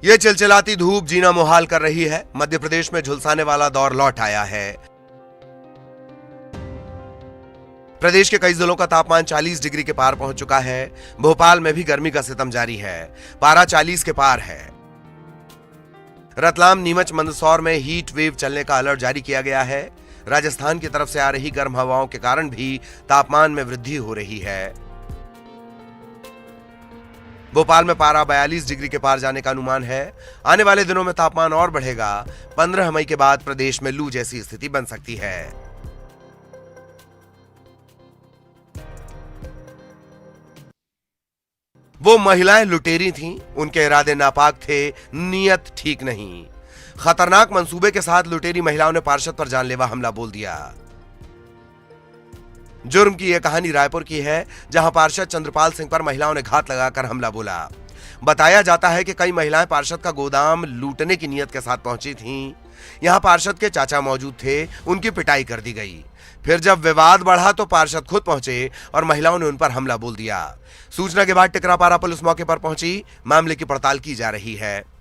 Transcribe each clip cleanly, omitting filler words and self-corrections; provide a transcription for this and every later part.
ये चिलचिलाती धूप जीना मुहाल कर रही है। मध्य प्रदेश में झुलसाने वाला दौर लौट आया है। प्रदेश के कई जिलों का तापमान 40 डिग्री के पार पहुंच चुका है। भोपाल में भी गर्मी का सितम जारी है। पारा 40 के पार है। रतलाम, नीमच, मंदसौर में हीट वेव चलने का अलर्ट जारी किया गया है। राजस्थान की तरफ से आ रही गर्म हवाओं के कारण भी तापमान में वृद्धि हो रही है। भोपाल में पारा 42 डिग्री के पार जाने का अनुमान है। आने वाले दिनों में तापमान और बढ़ेगा। 15 मई के बाद प्रदेश में लू जैसी स्थिति बन सकती है। वो महिलाएं लुटेरी थीं, उनके इरादे नापाक थे, नीयत ठीक नहीं। खतरनाक मंसूबे के साथ लुटेरी महिलाओं ने पार्षद पर जानलेवा हमला बोल दिया। जुर्म की यह कहानी रायपुर की है, जहां पार्षद चंद्रपाल सिंह पर महिलाओं ने घात लगाकर हमला बोला। बताया जाता है कि कई महिलाएं पार्षद का गोदाम लूटने की नीयत के साथ पहुंची थीं। यहां पार्षद के चाचा मौजूद थे, उनकी पिटाई कर दी गई। फिर जब विवाद बढ़ा तो पार्षद खुद पहुंचे और महिलाओं ने उन पर हमला बोल दिया। सूचना के बाद टिकरापारा पुलिस मौके पर पहुंची। मामले की पड़ताल की जा रही है।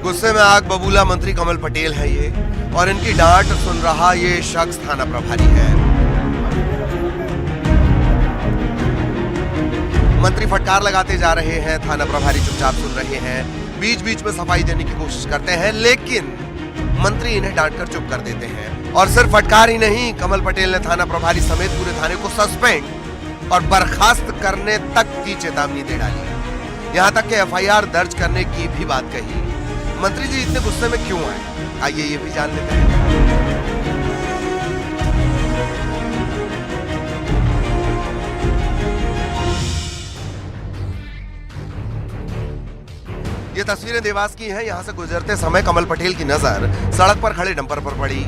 गुस्से में आग बबूला मंत्री कमल पटेल है ये, और इनकी डांट सुन रहा ये शख्स थाना प्रभारी है। मंत्री फटकार लगाते जा रहे हैं, थाना प्रभारी चुपचाप सुन रहे हैं। बीच बीच में सफाई देने की कोशिश करते हैं, लेकिन मंत्री इन्हें डांटकर चुप कर देते हैं। और सिर्फ फटकार ही नहीं, कमल पटेल ने थाना प्रभारी समेत पूरे थाने को सस्पेंड और बर्खास्त करने तक की चेतावनी दे डाली। यहां तक कि एफआईआर दर्ज करने की भी बात कही। मंत्री जी इतने गुस्से में क्यों आए, आइए ये भी जान लेते हैं। ये तस्वीरें देवास की हैं। यहां से गुजरते समय कमल पटेल की नजर सड़क पर खड़े डंपर पर पड़ी।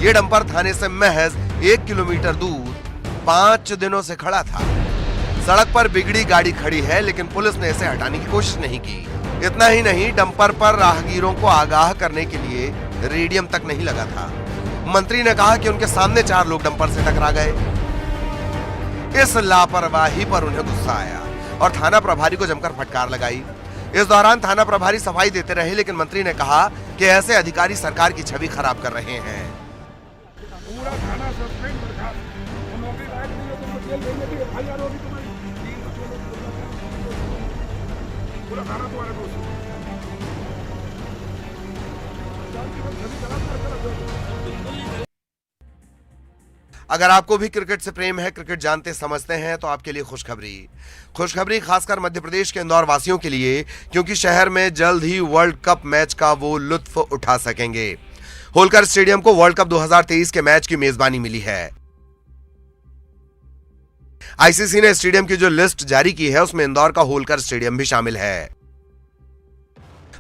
ये डंपर थाने से महज 1 किलोमीटर दूर 5 दिनों से खड़ा था। सड़क पर बिगड़ी गाड़ी खड़ी है, लेकिन पुलिस ने इसे हटाने की कोशिश नहीं की। इतना ही नहीं, डंपर पर राहगीरों को आगाह करने के लिए रेडियम तक नहीं लगा था। मंत्री ने कहा कि उनके सामने 4 लोग डंपर से टकरा गए। इस लापरवाही पर उन्हें गुस्सा आया और थाना प्रभारी को जमकर फटकार लगाई। इस दौरान थाना प्रभारी सफाई देते रहे, लेकिन मंत्री ने कहा कि ऐसे अधिकारी सरकार की छवि खराब कर रहे हैं। पूरा थाना सस्पेंड नौकरी लायक नहीं है, तो जेल भेजने की एफआईआर होगी तुम्हारी। पूरा थाना तुम्हारे दोस्त है। अगर आपको भी क्रिकेट से प्रेम है, क्रिकेट जानते समझते हैं, तो आपके लिए खुशखबरी खासकर मध्य प्रदेश के इंदौर वासियों के लिए, क्योंकि शहर में जल्द ही वर्ल्ड कप मैच का वो लुत्फ उठा सकेंगे। होलकर स्टेडियम को वर्ल्ड कप 2023 के मैच की मेजबानी मिली है। आईसीसी ने स्टेडियम की जो लिस्ट जारी की है, उसमें इंदौर का होलकर स्टेडियम भी शामिल है।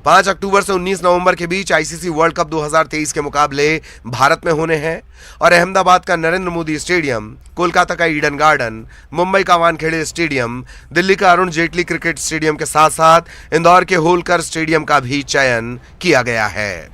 5 अक्टूबर से 19 नवंबर के बीच आईसीसी वर्ल्ड कप 2023 के मुकाबले भारत में होने हैं और अहमदाबाद का नरेंद्र मोदी स्टेडियम, कोलकाता का ईडन गार्डन, मुंबई का वानखेड़े स्टेडियम, दिल्ली का अरुण जेटली क्रिकेट स्टेडियम के साथ साथ इंदौर के होलकर स्टेडियम का भी चयन किया गया है।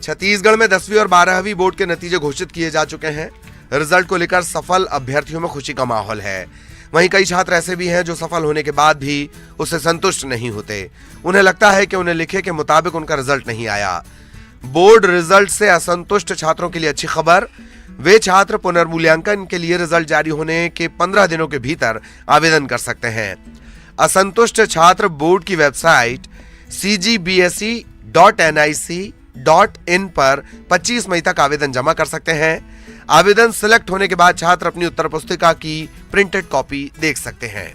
छत्तीसगढ़ में 10वीं और 12वीं बोर्ड के नतीजे घोषित किए जा चुके हैं। रिजल्ट को लेकर सफल अभ्यर्थियों में खुशी का माहौल है। वहीं कई छात्र ऐसे भी हैं जो सफल होने के बाद भी उससे संतुष्ट नहीं होते। उन्हें लगता है कि उन्हें लिखे के मुताबिक उनका रिजल्ट नहीं आया। बोर्ड रिजल्ट से असंतुष्ट छात्रों के लिए अच्छी खबर, वे छात्र पुनर्मूल्यांकन के लिए रिजल्ट जारी होने के 15 दिनों के भीतर आवेदन कर सकते हैं। असंतुष्ट छात्र बोर्ड की वेबसाइट cgbse.nic.in पर 25 मई तक आवेदन जमा कर सकते हैं। आवेदन सिलेक्ट होने के बाद छात्र अपनी उत्तर पुस्तिका की प्रिंटेड कॉपी देख सकते हैं।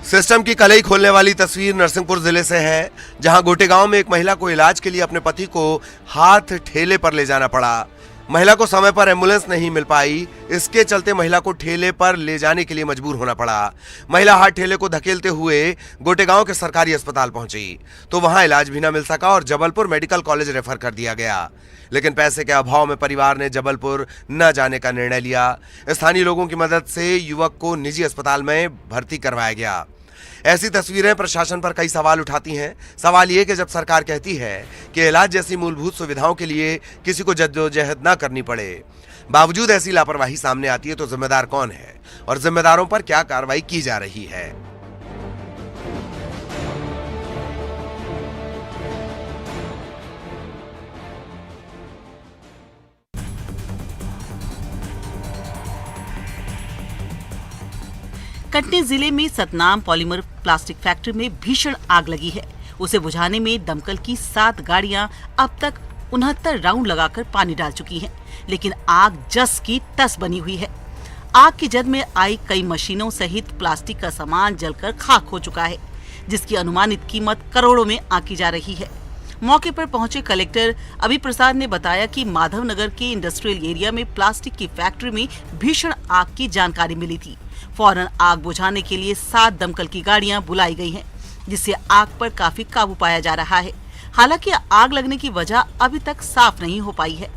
सिस्टम की कलई खोलने वाली तस्वीर नरसिंहपुर जिले से है, जहां गोटेगांव में एक महिला को इलाज के लिए अपने पति को हाथ ठेले पर ले जाना पड़ा। महिला को समय पर एम्बुलेंस नहीं मिल पाई, इसके चलते महिला को ठेले पर ले जाने के लिए मजबूर होना पड़ा। महिला हाथ ठेले को धकेलते हुए गोटेगांव के सरकारी अस्पताल पहुंची तो वहां इलाज भी न मिल सका और जबलपुर मेडिकल कॉलेज रेफर कर दिया गया। लेकिन पैसे के अभाव में परिवार ने जबलपुर न जाने का निर्णय लिया। स्थानीय लोगों की मदद से युवक को निजी अस्पताल में भर्ती करवाया गया। ऐसी तस्वीरें प्रशासन पर कई सवाल उठाती हैं। सवाल ये कि जब सरकार कहती है कि इलाज जैसी मूलभूत सुविधाओं के लिए किसी को जद्दोजहद न करनी पड़े, बावजूद ऐसी लापरवाही सामने आती है तो जिम्मेदार कौन है और जिम्मेदारों पर क्या कार्रवाई की जा रही है? कटनी जिले में सतनाम पॉलीमर प्लास्टिक फैक्ट्री में भीषण आग लगी है। उसे बुझाने में दमकल की 7 गाड़ियां अब तक 69 राउंड लगाकर पानी डाल चुकी हैं, लेकिन आग जस की तस बनी हुई है। आग की जद में आई कई मशीनों सहित प्लास्टिक का सामान जलकर खाक हो चुका है, जिसकी अनुमानित कीमत करोड़ों में आंकी जा रही है। मौके पर पहुंचे कलेक्टर अभी प्रसाद ने बताया कि माधवनगर के इंडस्ट्रियल एरिया में प्लास्टिक की फैक्ट्री में भीषण आग की जानकारी मिली थी। फौरन आग बुझाने के लिए 7 दमकल की गाड़ियां बुलाई गई हैं, जिससे आग पर काफी काबू पाया जा रहा है। हालांकि आग लगने की वजह अभी तक साफ नहीं हो पाई है।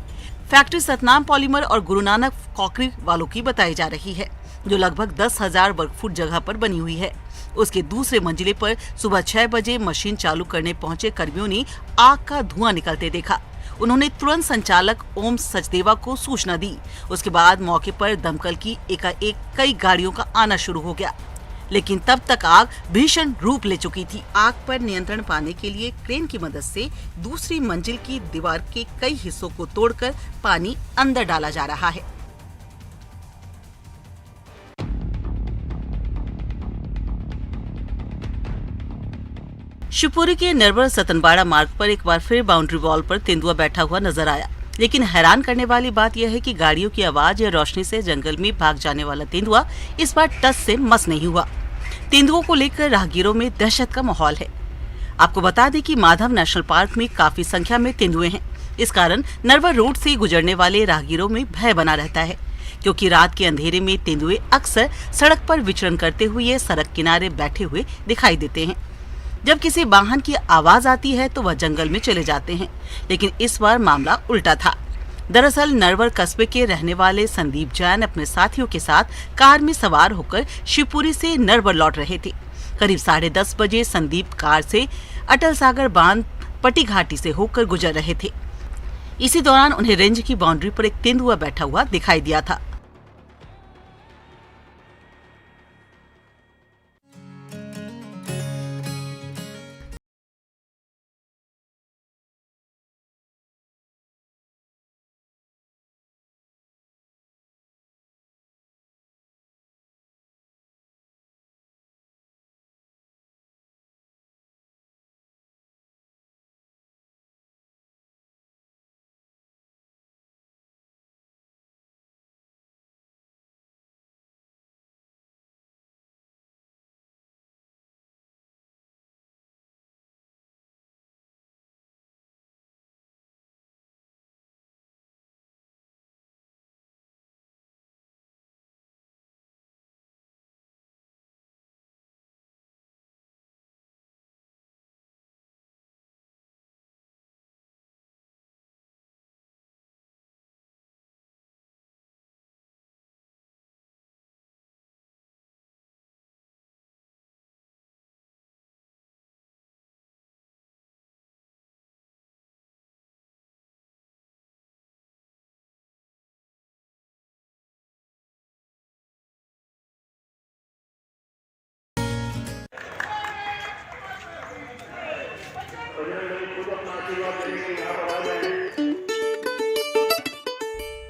फैक्ट्री सतनाम पॉलीमर और गुरु नानक कॉकरी वालों की बताई जा रही है, जो लगभग 10,000 वर्ग फुट जगह पर बनी हुई है। उसके दूसरे मंजिले पर सुबह 6 बजे मशीन चालू करने पहुंचे कर्मियों ने आग का धुआं निकलते देखा। उन्होंने तुरंत संचालक ओम सचदेवा को सूचना दी। उसके बाद मौके पर दमकल की एकाएक कई गाड़ियों का आना शुरू हो गया, लेकिन तब तक आग भीषण रूप ले चुकी थी। आग पर नियंत्रण पाने के लिए क्रेन की मदद से दूसरी मंजिल की दीवार के कई हिस्सों को तोड़कर पानी अंदर डाला जा रहा है। शिवपुरी के नरवर सतनबाड़ा मार्ग पर एक बार फिर बाउंड्री वॉल पर तेंदुआ बैठा हुआ नजर आया, लेकिन हैरान करने वाली बात यह है कि गाड़ियों की आवाज या रोशनी से जंगल में भाग जाने वाला तेंदुआ इस बार टस से मस नहीं हुआ। तेंदुओं को लेकर राहगीरों में दहशत का माहौल है। आपको बता दें कि माधव नेशनल पार्क में काफी संख्या में तेंदुए हैं। इस कारण नरवर रोड से गुजरने वाले राहगीरों में भय बना रहता है, क्योंकि रात के अंधेरे में तेंदुए अक्सर सड़क पर विचरण करते हुए सड़क किनारे बैठे हुए दिखाई देते हैं। जब किसी वाहन की आवाज आती है तो वह जंगल में चले जाते हैं, लेकिन इस बार मामला उल्टा था। दरअसल नरवर कस्बे के रहने वाले संदीप जैन अपने साथियों के साथ कार में सवार होकर शिवपुरी से नरवर लौट रहे थे। करीब 10:30 बजे संदीप कार से अटल सागर बांध पटी घाटी से होकर गुजर रहे थे। इसी दौरान उन्हें रेंज की बाउंड्री पर एक तेंदुआ बैठा हुआ दिखाई दिया था।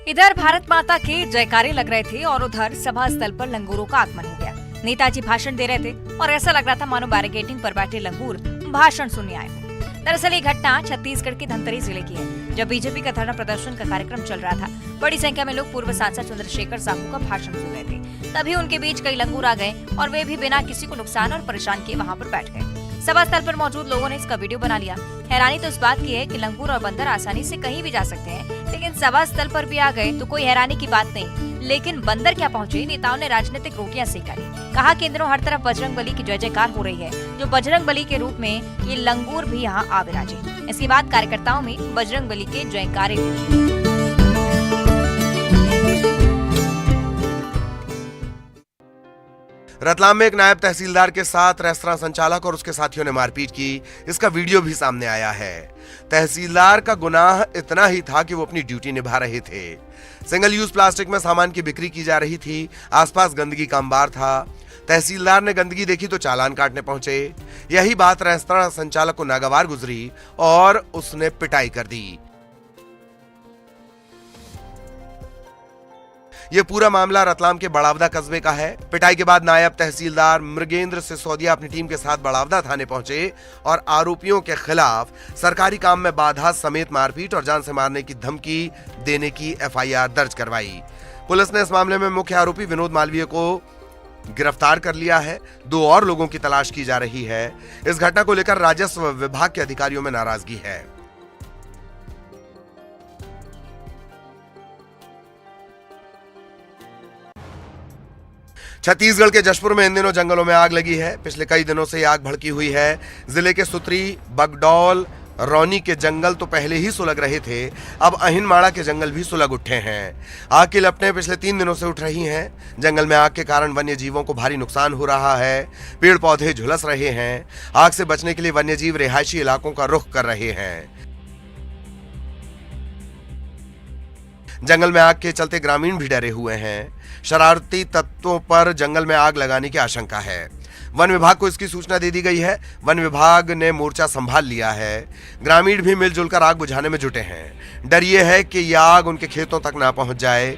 इधर भारत माता के जयकारे लग रहे थे और उधर सभा स्थल पर लंगूरों का आगमन हो गया। नेताजी भाषण दे रहे थे और ऐसा लग रहा था मानो बैरिकेडिंग पर बैठे लंगूर भाषण सुनने आए हैं। दरअसल ये घटना छत्तीसगढ़ के धमतरी जिले की है, जब बीजेपी का धरना प्रदर्शन का कार्यक्रम चल रहा था। बड़ी संख्या में लोग पूर्व सांसद चंद्रशेखर साहू का भाषण सुन रहे थे। तभी उनके बीच कई लंगूर आ गए और वे भी बिना किसी को नुकसान और परेशान किए वहाँ पर बैठ गए। सभा स्थल पर मौजूद लोगों ने इसका वीडियो बना लिया। हैरानी तो इस बात की है कि लंगूर और बंदर आसानी से कहीं भी जा सकते हैं, लेकिन सभा स्थल पर भी आ गए तो कोई हैरानी की बात नहीं। लेकिन बंदर क्या पहुंचे, नेताओं ने राजनीतिक रोटियां सेकाई। कहा कि इन दिनों हर तरफ बजरंग बली की जय जयकार हो रही है, जो बजरंग बली के रूप में ये लंगूर भी यहाँ आ विराजे। इसके बाद कार्यकर्ताओं में बजरंग बली के जयकारे हुए। रतलाम में एक नायब तहसीलदार के साथ रेस्तरां संचालक और उसके साथियों ने मारपीट की। इसका वीडियो भी सामने आया है। तहसीलदार का गुनाह इतना ही था कि वो अपनी ड्यूटी निभा रहे थे। सिंगल यूज प्लास्टिक में सामान की बिक्री की जा रही थी। आसपास गंदगी का अंबार था। तहसीलदार ने गंदगी देखी तो चालान काटने पहुंचे। यही बात रेस्तरां संचालक को नागवार गुजरी और उसने पिटाई कर दी। ये पूरा मामला रतलाम के बड़ावदा कस्बे का है। पिटाई के बाद नायब तहसीलदार मृगेंद्र सिसोदिया अपनी टीम के साथ बड़ावदा थाने पहुंचे और आरोपियों के खिलाफ सरकारी काम में बाधा समेत मारपीट और जान से मारने की धमकी देने की एफआईआर दर्ज करवाई। पुलिस ने इस मामले में मुख्य आरोपी विनोद मालवीय को गिरफ्तार कर लिया है। 2 और लोगों की तलाश की जा रही है। इस घटना को लेकर राजस्व विभाग के अधिकारियों में नाराजगी है। छत्तीसगढ़ के जशपुर में इन दिनों जंगलों में आग लगी है। पिछले कई दिनों से आग भड़की हुई है। जिले के सुत्री, बगडौल, रौनी के जंगल तो पहले ही सुलग रहे थे, अब अहिनमाड़ा के जंगल भी सुलग उठे हैं। आग की लपटें पिछले 3 दिनों से उठ रही हैं। जंगल में आग के कारण वन्य जीवों को भारी नुकसान हो रहा है। पेड़ पौधे झुलस रहे हैं। आग से बचने के लिए वन्य जीव रिहायशी इलाकों का रुख कर रहे हैं। जंगल में आग के चलते ग्रामीण भी डरे हुए हैं। शरारती तत्वों पर जंगल में आग लगाने की आशंका है। वन विभाग को इसकी सूचना दे दी गई है। वन विभाग ने मोर्चा संभाल लिया है। ग्रामीण भी मिलजुल कर आग बुझाने में जुटे हैं। डर ये है कि यह आग उनके खेतों तक ना पहुंच जाए,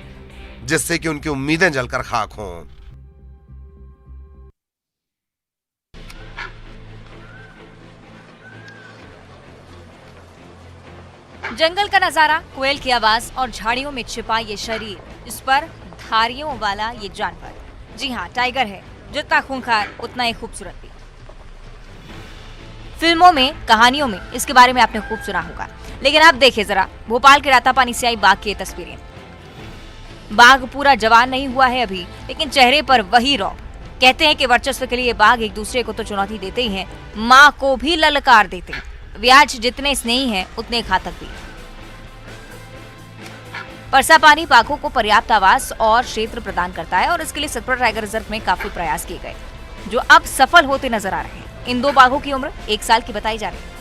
जिससे कि उनकी उम्मीदें जलकर खाक हों। जंगल का नजारा, कोयल की आवाज और झाड़ियों में छिपा ये शरीर, इस पर धारियों वाला ये जानवर, जी हाँ टाइगर है। जितना खूंखार उतना ही खूबसूरत भी। फिल्मों में, कहानियों में इसके बारे में आपने खूब सुना होगा, लेकिन अब देखिए जरा भोपाल के रातापानी से आई बाघ की तस्वीरें। बाघ पूरा जवान नहीं हुआ है अभी, लेकिन चेहरे पर वही रौब। कहते हैं कि वर्चस्व के लिए बाघ एक दूसरे को तो चुनौती देते ही हैं, माँ को भी ललकार देते हैं। व्याज जितने स्नेही हैं उतने घातक भी। परसापानी बाघों को पर्याप्त आवास और क्षेत्र प्रदान करता है और इसके लिए सतपुड़ा टाइगर रिजर्व में काफी प्रयास किए गए, जो अब सफल होते नजर आ रहे हैं। इन 2 बाघों की उम्र 1 साल की बताई जा रही है।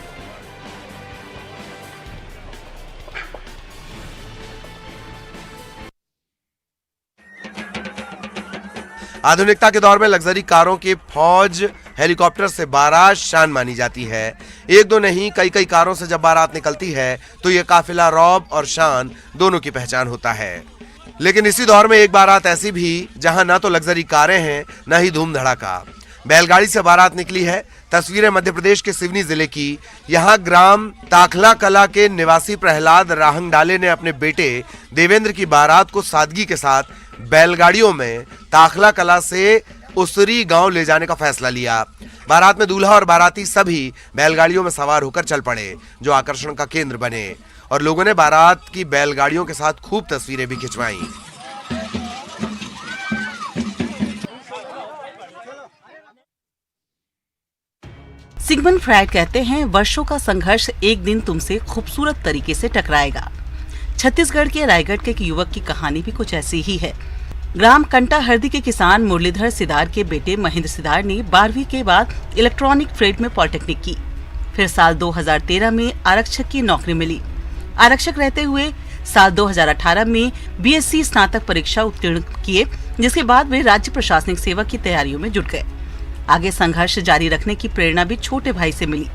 आधुनिकता के दौर में लग्जरी कारों की फौज हेलीकॉप्टर से बारात शान मानी जाती है। 1-2 नहीं, कई कारों से जब बारात निकलती है तो यह काफिला रौब और शान दोनों की पहचान होता है। लेकिन इसी दौर में एक बारात ऐसी भी जहां ना तो लग्जरी कारें हैं, ना ही धूम धड़ाका। बैलगाड़ी से बारात निकली है। तस्वीरें मध्य प्रदेश के सिवनी जिले की। यहाँ ग्राम ताखला कला के निवासी प्रहलाद राहंगडाले ने अपने बेटे देवेंद्र की बारात को सादगी के साथ बैलगाड़ियों में ताखला कला से उसरी गांव ले जाने का फैसला लिया। बारात में दूल्हा और बाराती सभी बैलगाड़ियों में सवार होकर चल पड़े, जो आकर्षण का केंद्र बने, और लोगों ने बारात की बैलगाड़ियों के साथ खूब तस्वीरें भी खिंचवाईं। सिगमंड फ्रायड कहते हैं, वर्षों का संघर्ष एक दिन तुमसे खूबसूरत तरीके से टकराएगा। छत्तीसगढ़ के रायगढ़ के एक युवक की कहानी भी कुछ ऐसी ही है। ग्राम कंटा हरदी के किसान मुरलीधर सिदार के बेटे महेंद्र सिदार ने 12वीं के बाद इलेक्ट्रॉनिक ट्रेड में पॉलिटेक्निक की। फिर साल 2013 में आरक्षक की नौकरी मिली। आरक्षक रहते हुए साल 2018 में बीएससी स्नातक परीक्षा उत्तीर्ण किए, जिसके बाद वे राज्य प्रशासनिक सेवा की तैयारियों में जुट गए। आगे संघर्ष जारी रखने की प्रेरणा भी छोटे भाई से मिली,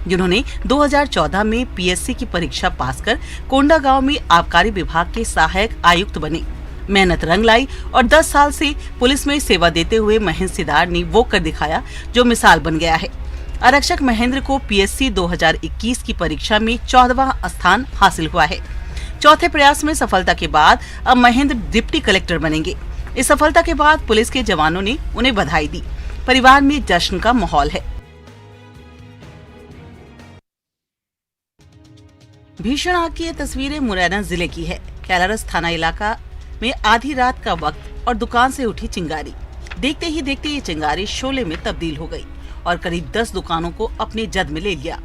जिन्होंने 2014 में पीएससी की परीक्षा पास कर कोंडागांव में आबकारी विभाग के सहायक आयुक्त बने। मेहनत रंग लाई और 10 साल से पुलिस में सेवा देते हुए महेंद्र सिदार ने वो कर दिखाया जो मिसाल बन गया है। आरक्षक महेंद्र को पीएससी 2021 की परीक्षा में 14वां स्थान हासिल हुआ है। चौथे प्रयास में सफलता के बाद अब महेंद्र डिप्टी कलेक्टर बनेंगे। इस सफलता के बाद पुलिस के जवानों ने उन्हें बधाई दी। परिवार में जश्न का माहौल है। भीषण आग की ये तस्वीरें मुरैना जिले की है। कैलारस थाना इलाका में आधी रात का वक्त और दुकान से उठी चिंगारी। देखते ही देखते ये चिंगारी शोले में तब्दील हो गई और करीब 10 दुकानों को अपने जद में ले लिया।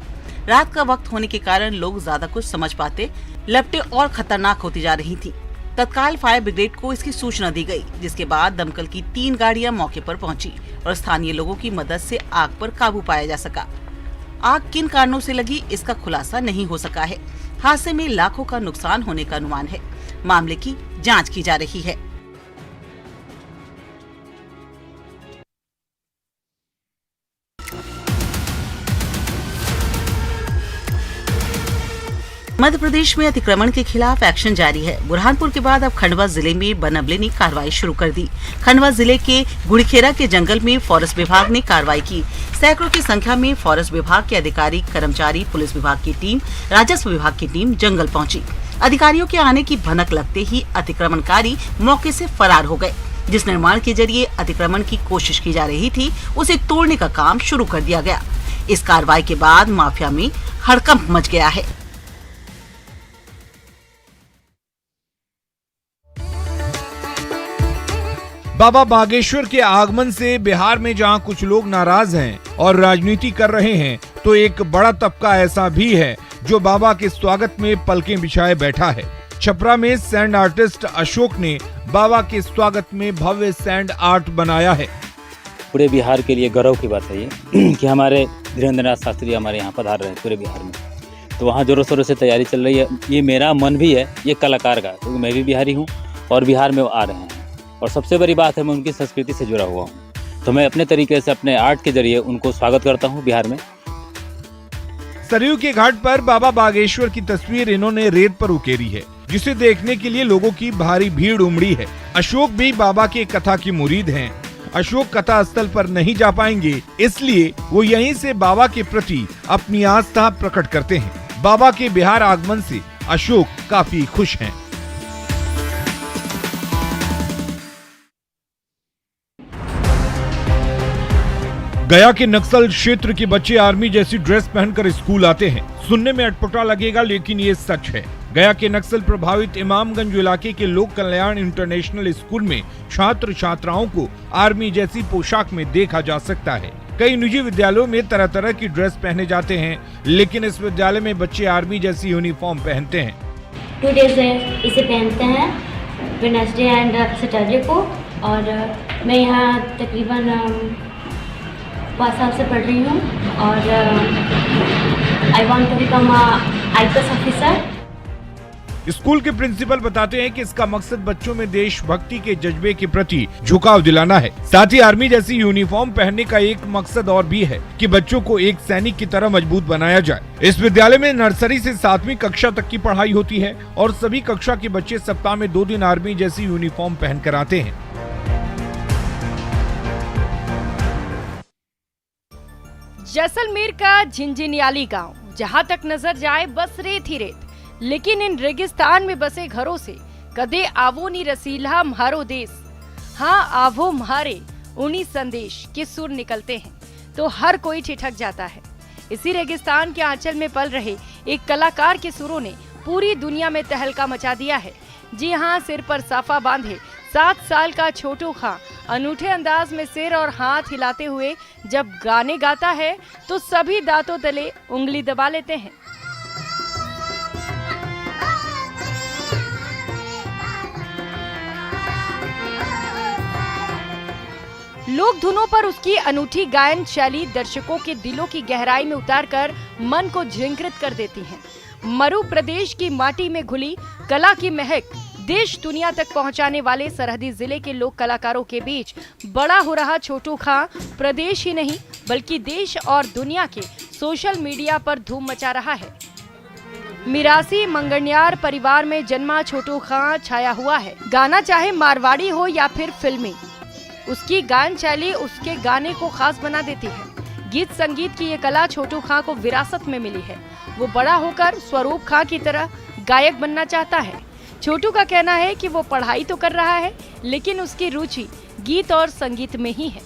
रात का वक्त होने के कारण लोग ज्यादा कुछ समझ पाते, लपटें और खतरनाक होती जा रही थी। तत्काल फायर ब्रिगेड को इसकी सूचना दी गई, जिसके बाद दमकल की 3 गाड़ियां मौके पर पहुंची और स्थानीय लोगों की मदद से आग पर काबू पाया जा सका। आग किन कारणों से लगी, इसका खुलासा नहीं हो सका है। हादसे में लाखों का नुकसान होने का अनुमान है। मामले की जांच की जा रही है। मध्य प्रदेश में अतिक्रमण के खिलाफ एक्शन जारी है। बुरहानपुर के बाद अब खंडवा जिले में वन अमले ने कार्रवाई शुरू कर दी। खंडवा जिले के गुड़ीखेरा के जंगल में फॉरेस्ट विभाग ने कार्रवाई की। सैकड़ों की संख्या में फॉरेस्ट विभाग के अधिकारी, कर्मचारी, पुलिस विभाग की टीम, राजस्व विभाग की टीम जंगल पहुंची। अधिकारियों के आने की भनक लगते ही अतिक्रमणकारी मौके से फरार हो गए। जिस निर्माण के जरिए अतिक्रमण की कोशिश की जा रही थी, उसे तोड़ने का काम शुरू कर दिया गया। इस कार्रवाई के बाद माफिया में हड़कंप मच गया है। बाबा बागेश्वर के आगमन से बिहार में जहां कुछ लोग नाराज हैं और राजनीति कर रहे हैं, तो एक बड़ा तबका ऐसा भी है जो बाबा के स्वागत में पलकें बिछाए बैठा है। छपरा में सैंड आर्टिस्ट अशोक ने बाबा के स्वागत में भव्य सैंड आर्ट बनाया है। पूरे बिहार के लिए गौरव की बात है ये कि हमारे धीरेन्द्रनाथ शास्त्री हमारे यहाँ पधार रहे हैं पूरे बिहार में। तो वहाँ जोरों शोरों से तैयारी चल रही है। ये मेरा मन भी है, ये कलाकार का, क्योंकि मैं भी बिहारी हूँ और बिहार में वो आ रहे हैं। और सबसे बड़ी बात है, मैं उनकी संस्कृति से जुड़ा हुआ हूँ, तो मैं अपने तरीके से अपने आर्ट के जरिए उनको स्वागत करता हूँ बिहार में। सरयू के घाट पर बाबा बागेश्वर की तस्वीर इन्होंने रेत पर उकेरी है, जिसे देखने के लिए लोगों की भारी भीड़ उमड़ी है। अशोक भी बाबा के कथा की मुरीद हैं। अशोक कथा स्थल पर नहीं जा पाएंगे, इसलिए वो यहीं से बाबा के प्रति अपनी आस्था प्रकट करते हैं। बाबा के बिहार आगमन से अशोक काफी खुश हैं। गया के नक्सल क्षेत्र के बच्चे आर्मी जैसी ड्रेस पहनकर स्कूल आते हैं। सुनने में अटपटा लगेगा, लेकिन ये सच है। गया के नक्सल प्रभावित इमामगंज इलाके के लोक कल्याण इंटरनेशनल स्कूल में छात्र छात्राओं को आर्मी जैसी पोशाक में देखा जा सकता है। कई निजी विद्यालयों में तरह तरह की ड्रेस पहने जाते हैं, लेकिन इस विद्यालय में बच्चे आर्मी जैसी यूनिफॉर्म पहनते हैं। 2 डेज इसे पहनते हैं, वेडनेसडे एंड सैटरडे को। और मैं यहाँ तकरीबन 5 साल से पढ़ रही हूँ और I want to become IPS officer. School के प्रिंसिपल बताते हैं कि इसका मकसद बच्चों में देशभक्ति के जज्बे के प्रति झुकाव दिलाना है। साथ ही आर्मी जैसी यूनिफॉर्म पहनने का एक मकसद और भी है कि बच्चों को एक सैनिक की तरह मजबूत बनाया जाए। इस विद्यालय में नर्सरी से 7वीं कक्षा तक की पढ़ाई होती है और सभी कक्षा के बच्चे सप्ताह में 2 दिन आर्मी जैसी यूनिफॉर्म पहन कर आते हैं। जैसलमेर का झिंझिनयाली गांव, जहां तक नजर जाए बस रेत ही रेत। लेकिन इन रेगिस्तान में बसे घरों से कदे आवो नी रसीला म्हारो देश, हाँ आवो म्हारे उन्हीं संदेश के सुर निकलते हैं तो हर कोई ठिठक जाता है। इसी रेगिस्तान के आंचल में पल रहे एक कलाकार के सुरों ने पूरी दुनिया में तहलका मचा दिया है। जी हाँ, सिर पर साफा बांधे 7 साल का छोटू खां अनूठे अंदाज में सिर और हाथ हिलाते हुए जब गाने गाता है तो सभी दांतों तले उंगली दबा लेते हैं। लोक धुनों पर उसकी अनूठी गायन शैली दर्शकों के दिलों की गहराई में उतारकर मन को झंकृत कर देती है। मरु प्रदेश की माटी में घुली कला की महक देश दुनिया तक पहुंचाने वाले सरहदी जिले के लोक कलाकारों के बीच बड़ा हो रहा छोटू खां प्रदेश ही नहीं बल्कि देश और दुनिया के सोशल मीडिया पर धूम मचा रहा है। मिरासी मंगनियार परिवार में जन्मा छोटू खां छाया हुआ है। गाना चाहे मारवाड़ी हो या फिर फिल्मी, उसकी गायन शैली उसके गाने को खास बना देती है। गीत संगीत की ये कला छोटू खां को विरासत में मिली है। वो बड़ा होकर स्वरूप खां की तरह गायक बनना चाहता है। छोटू का कहना है कि वो पढ़ाई तो कर रहा है, लेकिन उसकी रुचि गीत और संगीत में ही है।